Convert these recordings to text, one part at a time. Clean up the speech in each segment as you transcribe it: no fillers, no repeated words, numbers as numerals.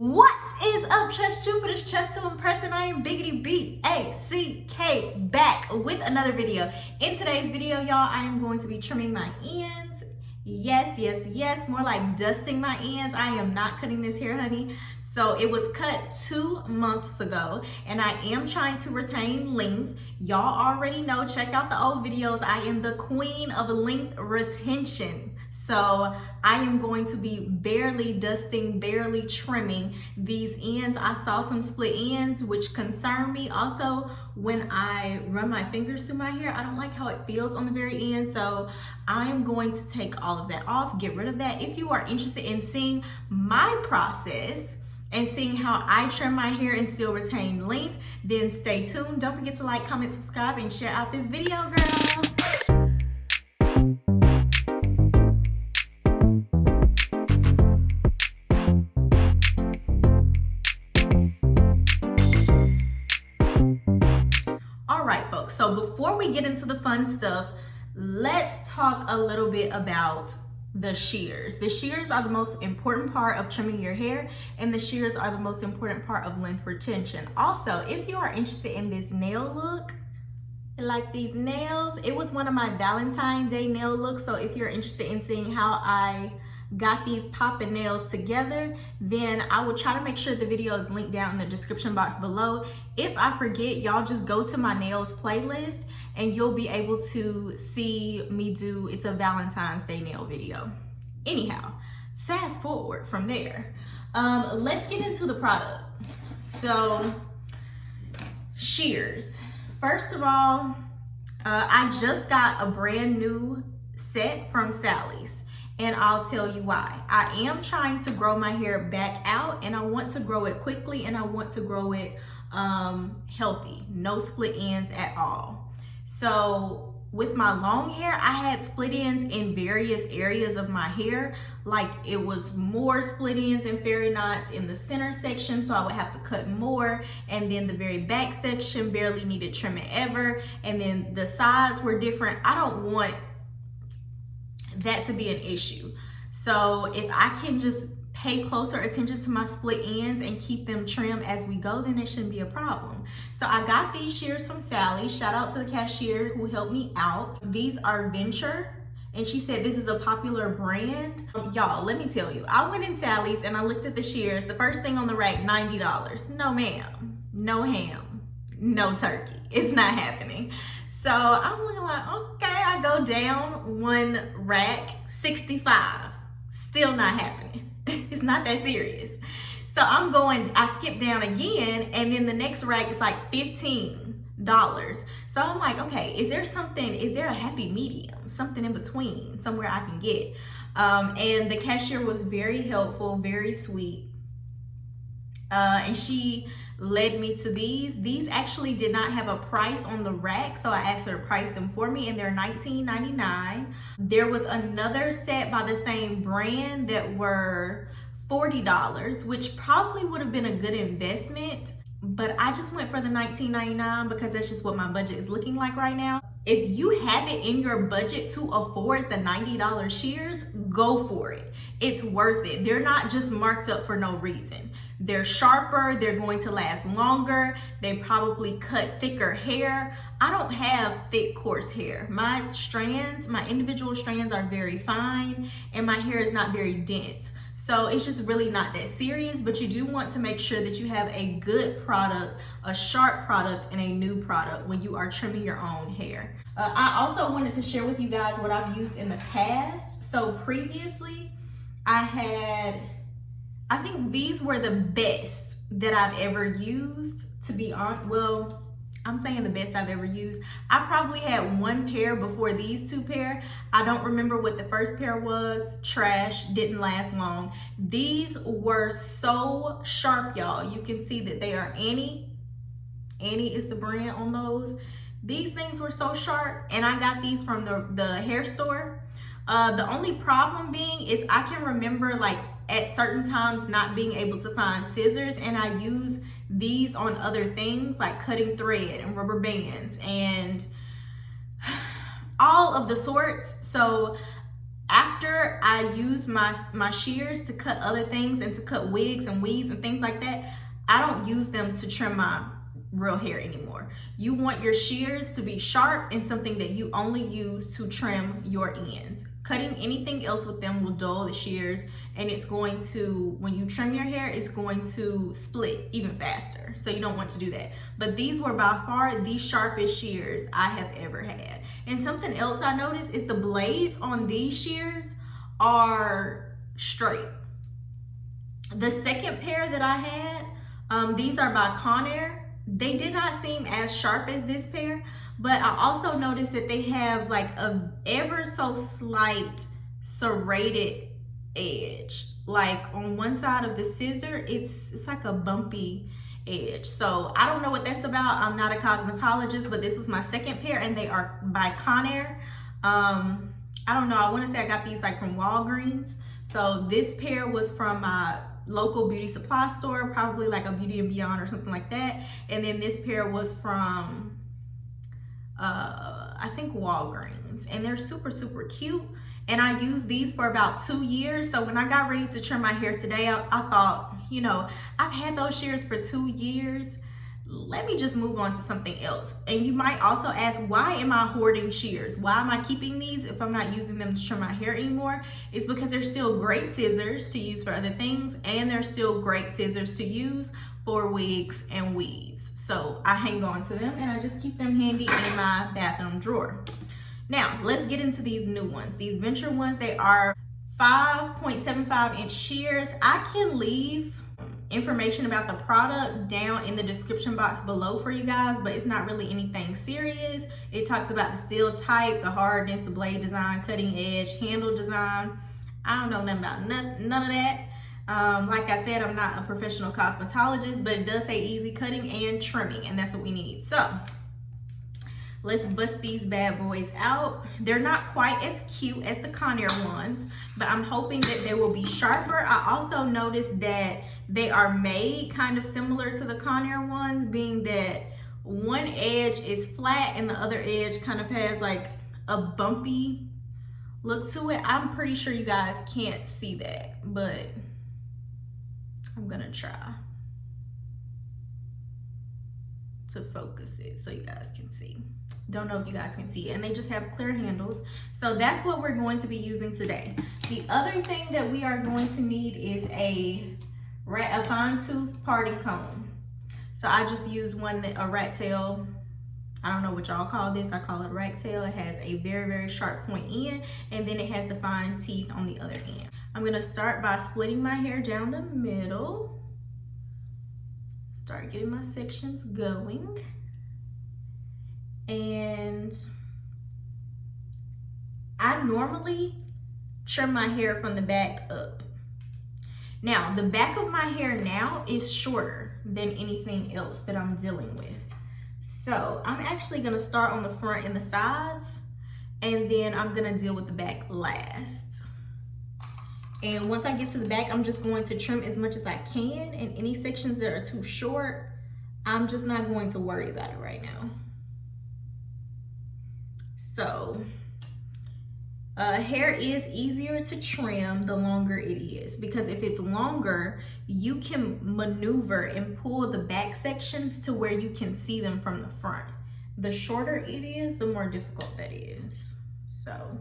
What is up, Trust Jupiter's Trust to Impress, and I am Biggity B-A-C-K back with another video. In today's video, y'all, I am going to be trimming my ends. Yes, more like dusting my ends. I am not cutting this hair, honey. So it was cut 2 months ago, and I am trying to retain length. Y'all already know, check out the old videos. I am the queen of length retention. So I am going to be barely dusting, barely trimming these ends. I saw some split ends, which concern me. Also, when I run my fingers through my hair, I don't like how it feels on the very end. So I am going to take all of that off, get rid of that. If you are interested in seeing my process and seeing how I trim my hair and still retain length, then stay tuned. Don't forget to like, comment, subscribe, and share out this video, girl. All right, folks, so before we get into the fun stuff, let's talk a little bit about the shears. The shears are the most important part of trimming your hair, and the shears are the most important part of length retention. Also, if you are interested in this nail look, like these nails, it was one of my Valentine's Day nail looks. So if you're interested in seeing how I got these poppin' nails together, then I will try to make sure the video is linked down in the description box below. If I forget, y'all just go to my nails playlist and you'll be able to see me do it's a Valentine's Day nail video. Anyhow, fast forward from there. Let's get into the product. So, shears. First of all, I just got a brand new set from Sally's, and I'll tell you why. I am trying to grow my hair back out, and I want to grow it quickly, and I want to grow it healthy, no split ends at all. So with my long hair, I had split ends in various areas of my hair. Like it was more split ends and fairy knots in the center section, so I would have to cut more. And then the very back section barely needed trimming ever. And then the sides were different. I don't want that to be an issue. So if I can just pay closer attention to my split ends and keep them trimmed as we go, then it shouldn't be a problem. So I got these shears from Sally. Shout out to the cashier who helped me out. These are Venture, and she said this is a popular brand. Y'all, let me tell you, I went in Sally's and I looked at the shears. The first thing on the rack, $90. No ma'am, no ham, no turkey. It's not happening. So I'm looking like, okay, I go down one rack, 65, still not happening. It's not that serious. So I skip down again, and then the next rack is like $15. So I'm like, okay, is there a happy medium, something in between, somewhere I can get? And the cashier was very helpful, very sweet. And she led me to these. These actually did not have a price on the rack, so I asked her to price them for me, and they're $19.99. There was another set by the same brand that were $40, which probably would have been a good investment, but I just went for the $19.99 because that's just what my budget is looking like right now. If you have it in your budget to afford the $90 shears, go for it. It's worth it. They're not just marked up for no reason. They're sharper, they're going to last longer, they probably cut thicker hair. I don't have thick, coarse hair. My individual strands are very fine, and my hair is not very dense. So it's just really not that serious, but you do want to make sure that you have a good product, a sharp product, and a new product when you are trimming your own hair. I also wanted to share with you guys what I've used in the past. So previously, I think these were the best that I've ever used, to be honest. Well, I'm saying the best I've ever used. I probably had one pair before these two pair. I don't remember what the first pair was. Trash, didn't last long. These were so sharp, y'all. You can see that they are Annie. Annie is the brand on those. These things were so sharp, and I got these from the hair store. The only problem being is I can remember like at certain times not being able to find scissors, and I use these on other things like cutting thread and rubber bands and all of the sorts. So after I use my shears to cut other things and to cut wigs and weaves and things like that, I don't use them to trim my real hair anymore. You want your shears to be sharp and something that you only use to trim your ends. Cutting anything else with them will dull the shears, and it's going to, when you trim your hair, it's going to split even faster. So you don't want to do that. But these were by far the sharpest shears I have ever had. And something else I noticed is the blades on these shears are straight. The second pair that I had, these are by Conair. They did not seem as sharp as this pair, but I also noticed that they have like a ever so slight serrated edge. Like on one side of the scissor, it's like a bumpy edge. So I don't know what that's about. I'm not a cosmetologist, but this was my second pair and they are by Conair. I don't know, I want to say I got these like from Walgreens. So this pair was from my local beauty supply store, probably like a Beauty and Beyond or something like that. And then this pair was from I think Walgreens, and they're super cute. And I used these for about 2 years. So when I got ready to trim my hair today, I thought, you know, I've had those shears for 2 years. Let me just move on to something else. And you might also ask, why am I hoarding shears? Why am I keeping these if I'm not using them to trim my hair anymore? It's because they're still great scissors to use for other things, and they're still great scissors to use for wigs and weaves. So I hang on to them and I just keep them handy in my bathroom drawer. Now, let's get into these new ones. These Venture ones, they are 5.75 inch shears. I can leave information about the product down in the description box below for you guys, but it's not really anything serious. It talks about the steel type, the hardness, the blade design, cutting edge, handle design. I don't know nothing about none of that. Like I said, I'm not a professional cosmetologist, but it does say easy cutting and trimming, and that's what we need. So let's bust these bad boys out. They're not quite as cute as the Conair ones, but I'm hoping that they will be sharper. I also noticed that they are made kind of similar to the Conair ones, being that one edge is flat and the other edge kind of has like a bumpy look to it. I'm pretty sure you guys can't see that, but I'm gonna try to focus it so you guys can see. Don't know if you guys can see it. And they just have clear handles. So that's what we're going to be using today. The other thing that we are going to need is a fine tooth parting comb. So I just use one, a rat tail. I don't know what y'all call this. I call it a rat tail. It has a very sharp point end, and then it has the fine teeth on the other end. I'm gonna start by splitting my hair down the middle. Start getting my sections going. And I normally trim my hair from the back up. Now, the back of my hair now is shorter than anything else that I'm dealing with. So I'm actually gonna start on the front and the sides, and then I'm gonna deal with the back last. And once I get to the back, I'm just going to trim as much as I can, and any sections that are too short, I'm just not going to worry about it right now. So hair is easier to trim the longer it is, because if it's longer, you can maneuver and pull the back sections to where you can see them from the front. The shorter it is, the more difficult that is. So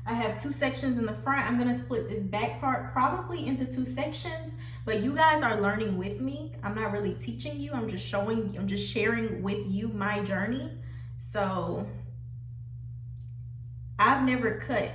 I have 2 sections in the front. I'm gonna split this back part probably into 2 sections, but you guys are learning with me. I'm not really teaching you, I'm just sharing with you my journey. So I've never cut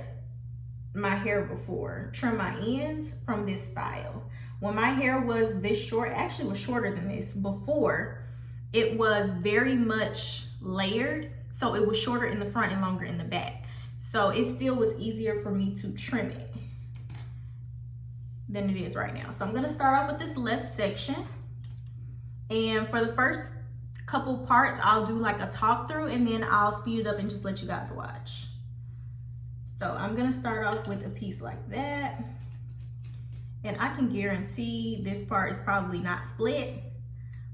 my hair before, trim my ends from this style. When my hair was this short, actually was shorter than this before, it was very much layered. So it was shorter in the front and longer in the back. So it still was easier for me to trim it than it is right now. So I'm gonna start off with this left section. And for the first couple parts, I'll do like a talk through, and then I'll speed it up and just let you guys watch. So I'm gonna start off with a piece like that. And I can guarantee this part is probably not split.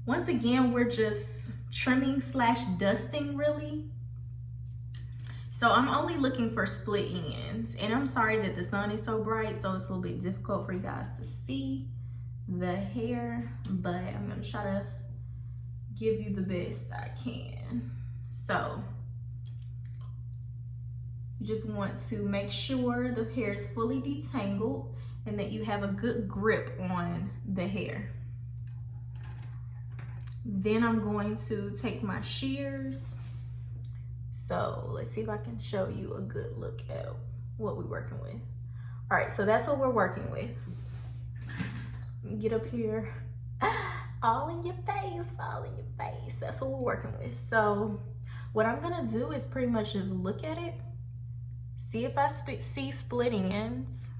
Once again, we're just trimming / dusting really. So I'm only looking for split ends, and I'm sorry that the sun is so bright, so it's a little bit difficult for you guys to see the hair, but I'm gonna try to give you the best I can. So you just want to make sure the hair is fully detangled and that you have a good grip on the hair. Then I'm going to take my shears. So let's see if I can show you a good look at what we're working with. All right, so that's what we're working with. Let me get up here. All in your face, all in your face. That's what we're working with. So what I'm gonna do is pretty much just look at it, see if I see split ends,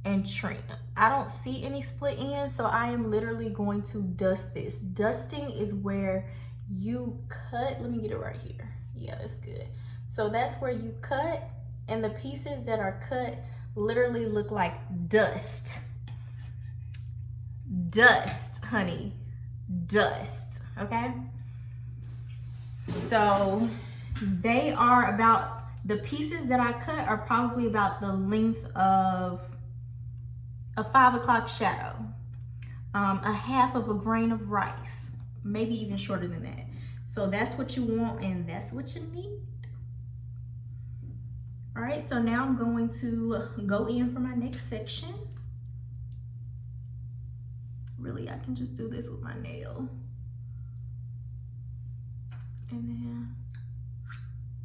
and trim. I don't see any split ends, so I am literally going to dust this. Dusting is where you cut. Let me get it right here. Yeah, that's good. So that's where you cut, and the pieces that are cut literally look like dust. Dust, honey, dust, okay? So they are about, the pieces that I cut are probably about the length of a 5 o'clock shadow, a half of a grain of rice, maybe even shorter than that. So that's what you want and that's what you need. All right, so now I'm going to go in for my next section. Really, I can just do this with my nail. And then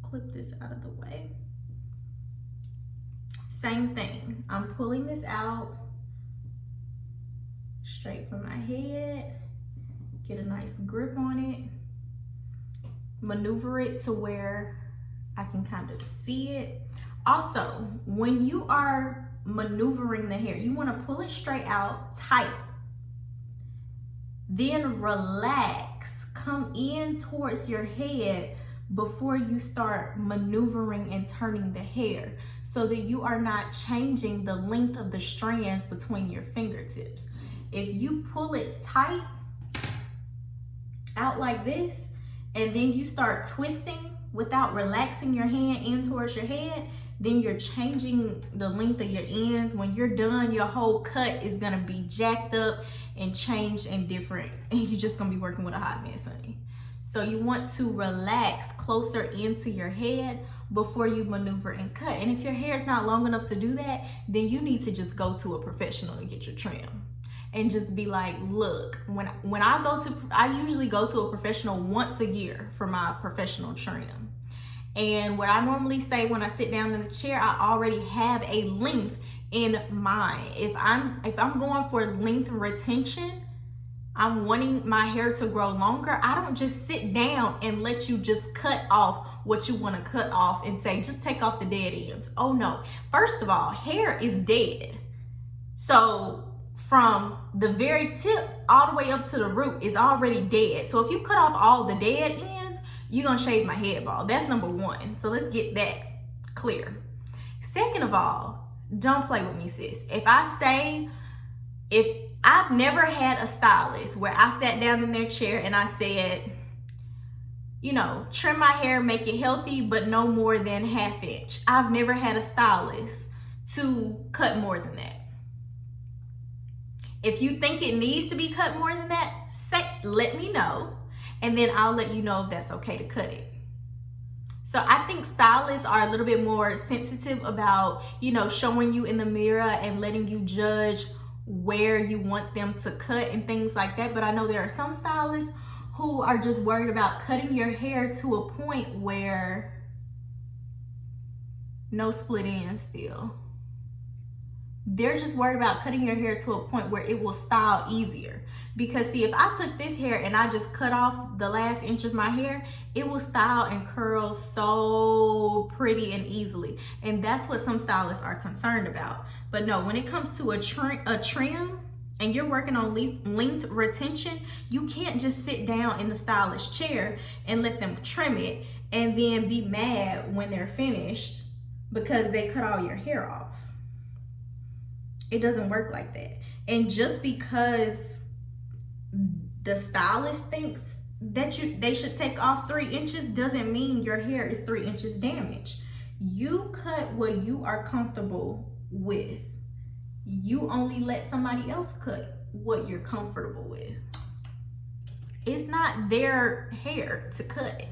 clip this out of the way. Same thing, I'm pulling this out straight from my head, get a nice grip on it, maneuver it to where I can kind of see it. Also, when you are maneuvering the hair, you want to pull it straight out tight, then relax, come in towards your head before you start maneuvering and turning the hair, so that you are not changing the length of the strands between your fingertips. If you pull it tight out like this, and then you start twisting without relaxing your hand in towards your head, then you're changing the length of your ends. When you're done, your whole cut is gonna be jacked up and changed and different, and you're just gonna be working with a hot mess, honey. So you want to relax closer into your head before you maneuver and cut. And if your hair is not long enough to do that, then you need to just go to a professional to get your trim. And just be like, look, when I usually go to a professional once a year for my professional trim. And what I normally say when I sit down in the chair, I already have a length in mind. If I'm going for length retention, I'm wanting my hair to grow longer, I don't just sit down and let you just cut off what you want to cut off and say, just take off the dead ends. Oh no. First of all, hair is dead. So from the very tip all the way up to the root is already dead. So if you cut off all the dead ends, you're gonna shave my head bald. That's number one. So let's get that clear. Second of all, don't play with me, sis. If I've never had a stylist where I sat down in their chair and I said, you know, trim my hair, make it healthy, but no more than 1/2 inch. I've never had a stylist to cut more than that. If you think it needs to be cut more than that, let me know, and then I'll let you know if that's okay to cut it. So I think stylists are a little bit more sensitive about, you know, showing you in the mirror and letting you judge where you want them to cut and things like that. But I know there are some stylists who are just worried about cutting your hair to a point where no split ends still. They're just worried about cutting your hair to a point where it will style easier. Because see, if I took this hair and I just cut off the last inch of my hair, it will style and curl so pretty and easily. And that's what some stylists are concerned about. But no, when it comes to a trim and you're working on length retention, you can't just sit down in the stylist chair and let them trim it and then be mad when they're finished because they cut all your hair off. It doesn't work like that. And just because the stylist thinks they should take off 3 inches doesn't mean your hair is 3 inches damaged. You cut what you are comfortable with. You only let somebody else cut what you're comfortable with. It's not their hair to cut it.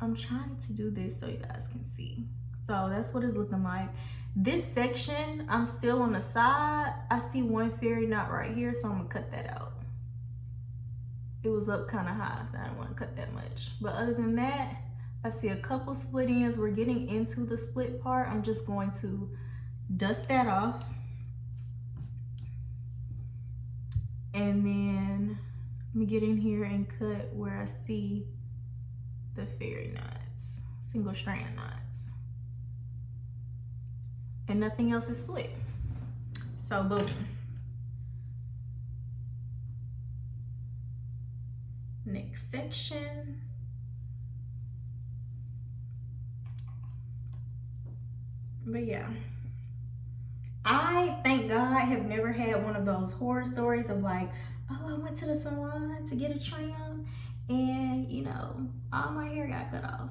I'm trying to do this so you guys can see. So that's what it's looking like. This section, I'm still on the side. I see one fairy knot right here, so I'm gonna cut that out. It was up kind of high, so I didn't want to cut that much. But other than that, I see a couple split ends. We're getting into the split part. I'm just going to dust that off. And then let me get in here and cut where I see the fairy knots, single strand knots. And nothing else is split. So boom. Next section. But yeah, I thank God have never had one of those horror stories of like, oh, I went to the salon to get a trim and you know, all my hair got cut off.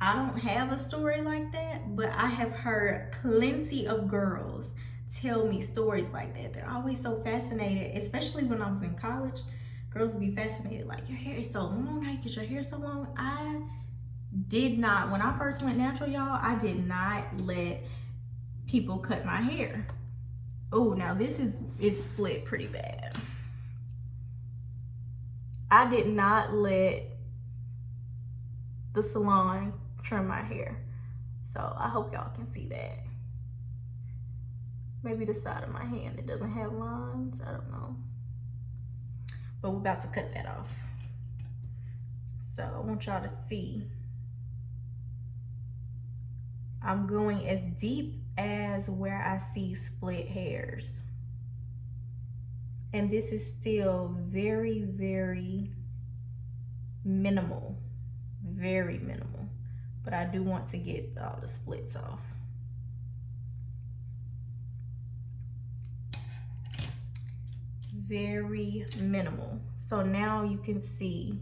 I don't have a story like that, but I have heard plenty of girls tell me stories like that. They're always so fascinated, especially when I was in college. Girls would be fascinated, like, your hair is so long, how you get your hair so long? I did not, when I first went natural, y'all, I did not let people cut my hair. Oh, now this is split pretty bad. I did not let the salon trim my hair. So I hope y'all can see that. Maybe the side of my hand that doesn't have lines, I don't know. But we're about to cut that off. So I want y'all to see. I'm going as deep as where I see split hairs. And this is still very, very minimal. Very minimal. But I do want to get all the splits off. Very minimal. So now you can see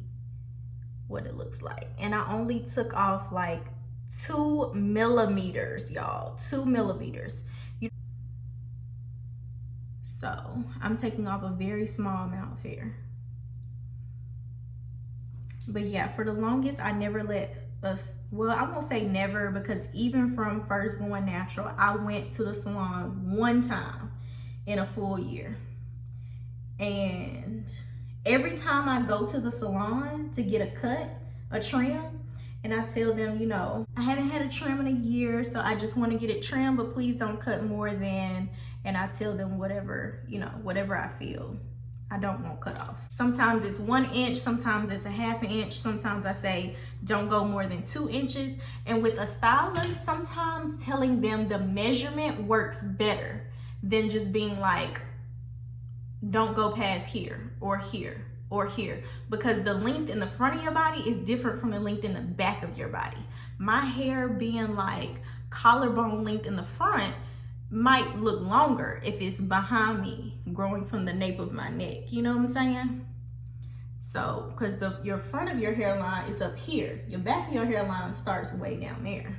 what it looks like. And I only took off like 2 millimeters, y'all. 2 millimeters. So I'm taking off a very small amount of hair. But yeah, for the longest, I never let us, well, I won't say never, because even from first going natural, I went to the salon one time in a full year. And every time I go to the salon to get a cut, a trim, and I tell them, you know, I haven't had a trim in a year, so I just want to get it trimmed, but please don't cut more than, and I tell them whatever, you know, whatever I feel I don't want cut off. Sometimes it's 1 inch, sometimes it's a ½ inch, sometimes I say don't go more than 2 inches. And with a stylist, sometimes telling them the measurement works better than just being like, don't go past here or here or here, because the length in the front of your body is different from the length in the back of your body. My hair being like collarbone length in the front might look longer if it's behind me, growing from the nape of my neck. You know what I'm saying? So, because your front of your hairline is up here, your back of your hairline starts way down there.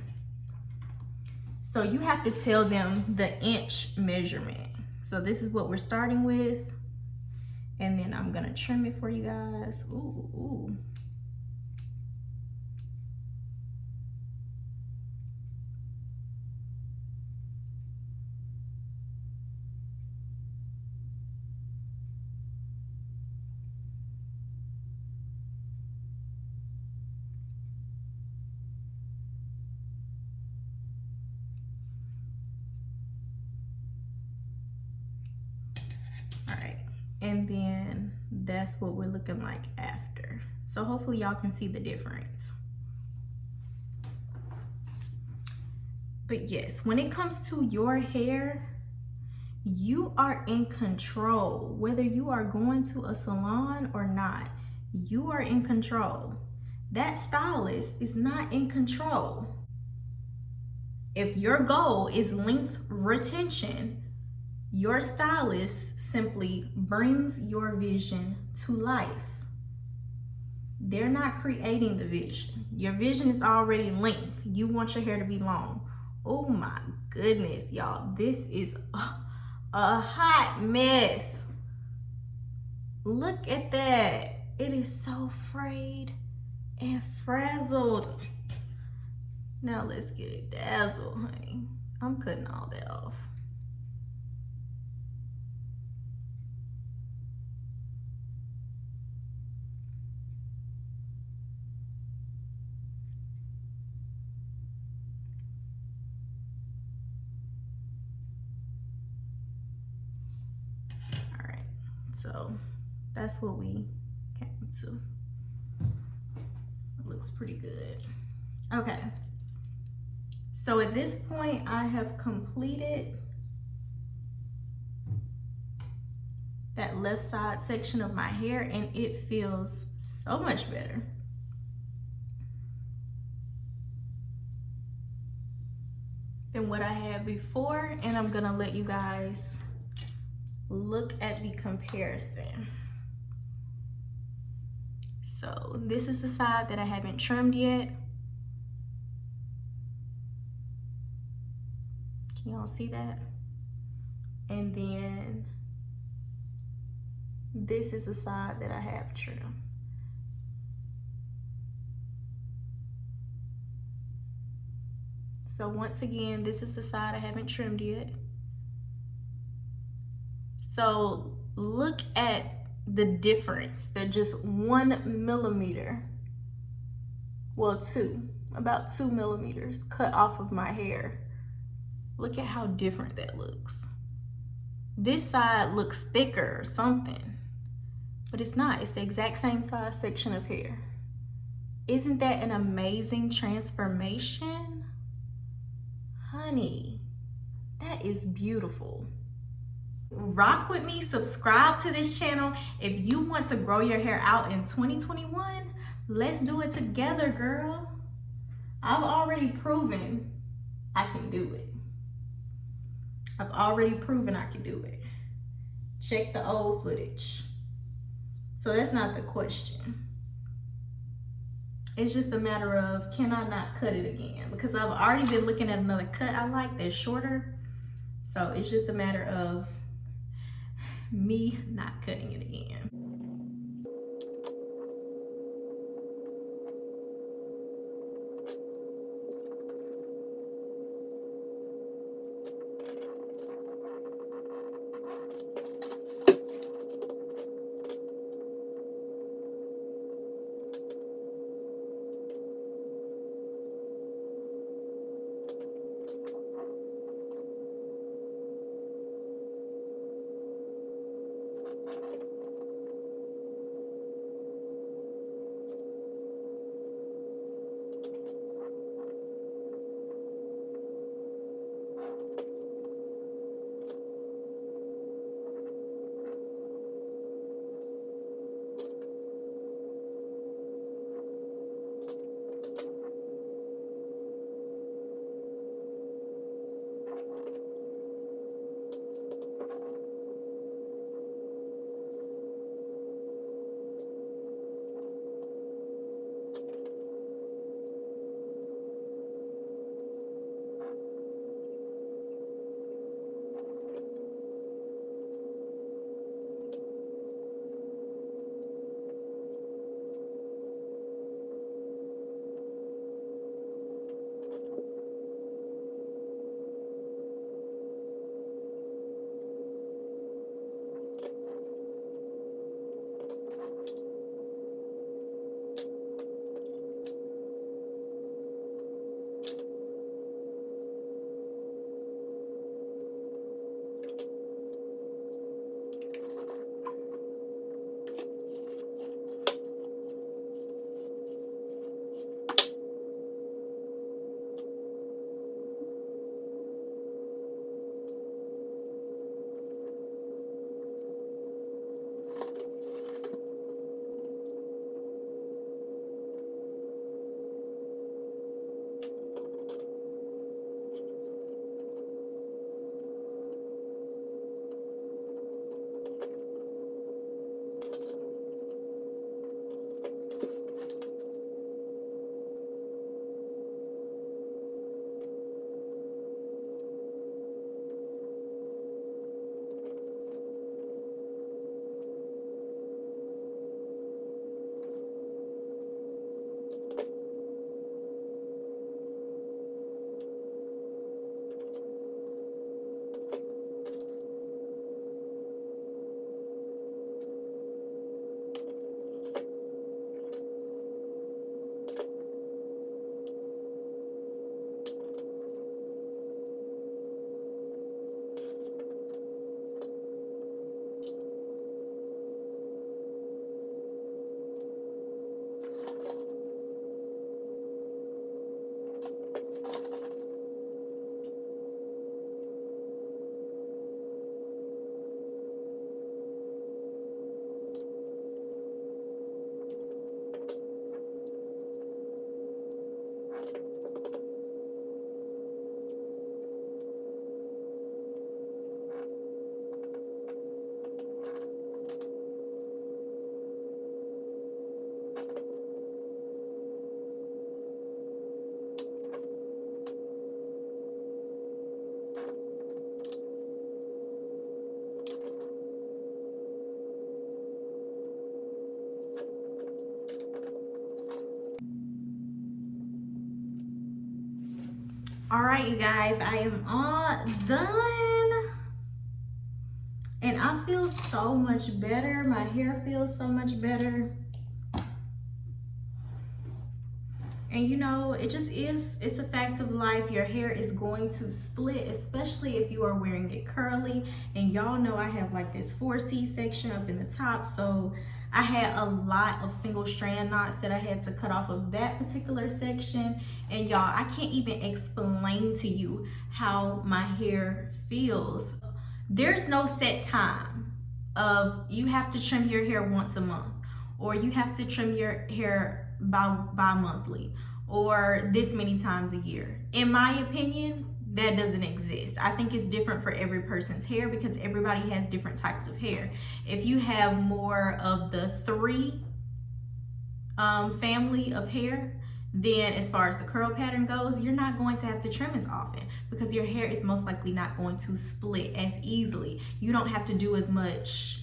So you have to tell them the inch measurement. So this is what we're starting with. And then I'm gonna trim it for you guys. Ooh, ooh. And then that's what we're looking like after. So hopefully y'all can see the difference. But yes, when it comes to your hair, you are in control. Whether you are going to a salon or not, you are in control. That stylist is not in control. If your goal is length retention, Your stylist simply brings your vision to life. They're not creating the vision. Your vision is already length. You want your hair to be long. Oh my goodness, y'all. This is a hot mess. Look at that. It is so frayed and frazzled. Now let's get it dazzled, honey. I'm cutting all that off. All right, so that's what we came to. It looks pretty good. Okay. So at this point, I have completed that left side section of my hair and it feels so much better. Than what I had before, and I'm gonna let you guys look at the comparison. So this is the side that I haven't trimmed yet. Can y'all see that? And then this is the side that I have trimmed. So once again, this is the side I haven't trimmed yet. So look at the difference. They're just 1 millimeter, well, about 2 millimeters cut off of my hair. Look at how different that looks. This side looks thicker or something, but it's not. It's the exact same size section of hair. Isn't that an amazing transformation? Honey, that is beautiful. Rock with me, subscribe to this channel. If you want to grow your hair out in 2021, let's do it together, girl. I've already proven I can do it. I've already proven I can do it. Check the old footage. So that's not the question. It's just a matter of, can I not cut it again? Because I've already been looking at another cut I like that's shorter. So it's just a matter of me not cutting it again. All right, you guys, I am all done. And I feel so much better. My hair feels so much better. And you know, it just is, it's a fact of life. Your hair is going to split, especially if you are wearing it curly. And y'all know I have like this 4C section up in the top. So I had a lot of single strand knots that I had to cut off of that particular section. And y'all, I can't even explain to you how my hair feels. There's no set time of you have to trim your hair once a month, or you have to trim your hair bi-monthly, or this many times a year. In my opinion, that doesn't exist. I think it's different for every person's hair because everybody has different types of hair. If you have more of the 3 family of hair, then as far as the curl pattern goes, you're not going to have to trim as often because your hair is most likely not going to split as easily. You don't have to do as much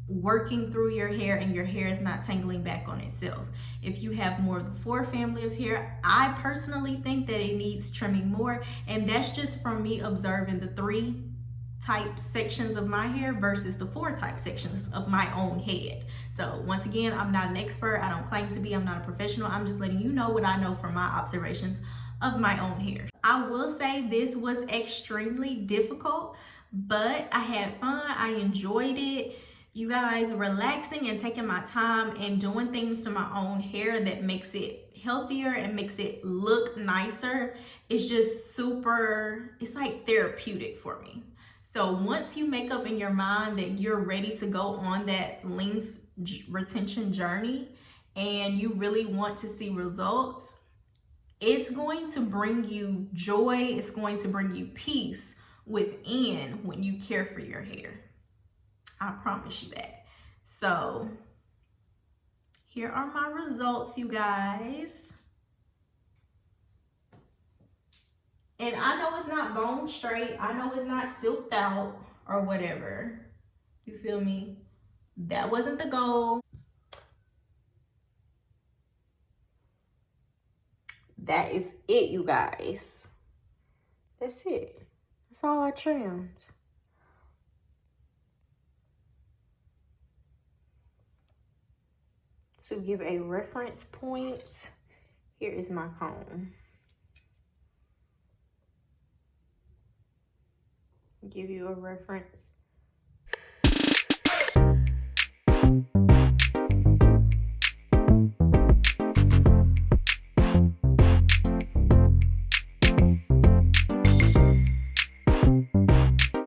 working through your hair, and your hair is not tangling back on itself. If you have more of the 4 family of hair, I personally think that it needs trimming more, and that's just from me observing the 3 type sections of my hair versus the 4 type sections of my own head. So once again, I'm not an expert. I don't claim to be. I'm not a professional. I'm just letting you know what I know from my observations of my own hair. I will say this was extremely difficult, but I had fun. I enjoyed it. You guys, relaxing and taking my time and doing things to my own hair that makes it healthier and makes it look nicer. It's just super, it's like therapeutic for me. So once you make up in your mind that you're ready to go on that length retention journey and you really want to see results, it's going to bring you joy. It's going to bring you peace within when you care for your hair. I promise you that. So here are my results, you guys. And I know it's not bone straight. I know it's not silked out or whatever. You feel me? That wasn't the goal. That is it, you guys. That's it. That's all I trimmed. To give a reference point, here is my comb. Give you a reference.